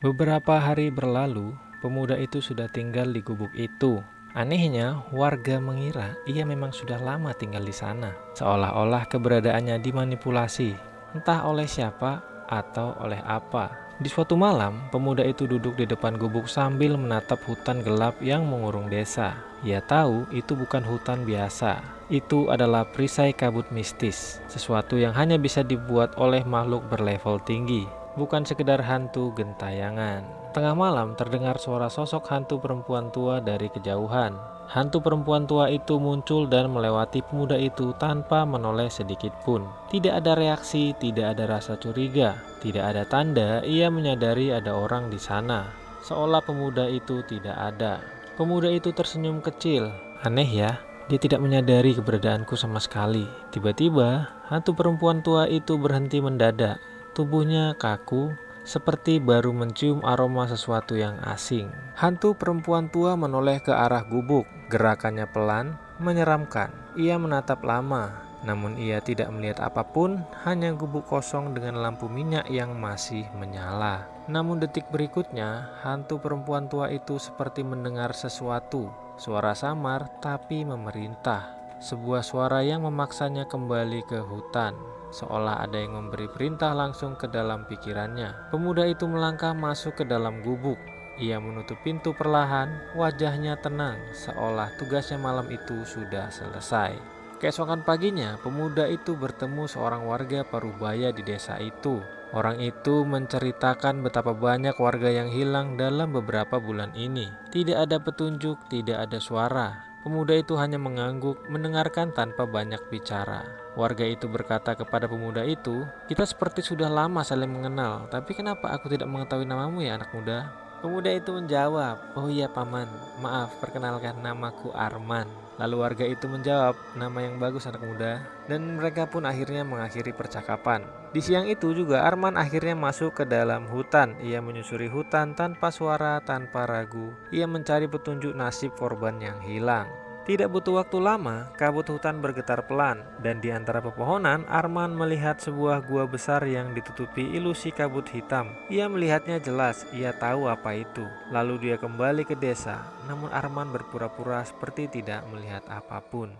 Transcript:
Beberapa hari berlalu, pemuda itu sudah tinggal di gubuk itu. Anehnya, warga mengira ia memang sudah lama tinggal di sana, seolah-olah keberadaannya dimanipulasi, entah oleh siapa atau oleh apa. Di suatu malam, pemuda itu duduk di depan gubuk sambil menatap hutan gelap yang mengurung desa. Ia tahu itu bukan hutan biasa. Itu adalah perisai kabut mistis, sesuatu yang hanya bisa dibuat oleh makhluk berlevel tinggi, bukan sekedar hantu gentayangan. Tengah malam terdengar suara sosok hantu perempuan tua dari kejauhan. Hantu perempuan tua itu muncul dan melewati pemuda itu tanpa menoleh sedikit pun. Tidak ada reaksi, tidak ada rasa curiga, tidak ada tanda ia menyadari ada orang di sana. Seolah pemuda itu tidak ada. Pemuda itu tersenyum kecil. Aneh ya, dia tidak menyadari keberadaanku sama sekali. Tiba-tiba, hantu perempuan tua itu berhenti mendadak. Tubuhnya kaku, seperti baru mencium aroma sesuatu yang asing. Hantu perempuan tua menoleh ke arah gubuk. Gerakannya pelan, menyeramkan. Ia menatap lama, namun ia tidak melihat apapun, hanya gubuk kosong dengan lampu minyak yang masih menyala. Namun detik berikutnya, hantu perempuan tua itu seperti mendengar sesuatu. Suara samar tapi memerintah. Sebuah suara yang memaksanya kembali ke hutan, seolah ada yang memberi perintah langsung ke dalam pikirannya. Pemuda itu melangkah masuk ke dalam gubuk. Ia menutup pintu perlahan, wajahnya tenang, seolah tugasnya malam itu sudah selesai. Keesokan paginya, pemuda itu bertemu seorang warga Parubaya di desa itu. Orang itu menceritakan betapa banyak warga yang hilang dalam beberapa bulan ini. Tidak ada petunjuk, tidak ada suara. Pemuda itu hanya mengangguk, mendengarkan tanpa banyak bicara. Warga itu berkata kepada pemuda itu, "Kita seperti sudah lama saling mengenal, tapi kenapa aku tidak mengetahui namamu ya anak muda?" Pemuda itu menjawab, "Oh iya paman, maaf, perkenalkan namaku Arman." Lalu warga itu menjawab, "Nama yang bagus anak muda." Dan mereka pun akhirnya mengakhiri percakapan. Di siang itu juga Arman akhirnya masuk ke dalam hutan. Ia menyusuri hutan tanpa suara, tanpa ragu. Ia mencari petunjuk nasib korban yang hilang. Tidak butuh waktu lama, kabut hutan bergetar pelan, dan di antara pepohonan, Arman melihat sebuah gua besar yang ditutupi ilusi kabut hitam. Ia melihatnya jelas, ia tahu apa itu. Lalu dia kembali ke desa, namun Arman berpura-pura seperti tidak melihat apapun.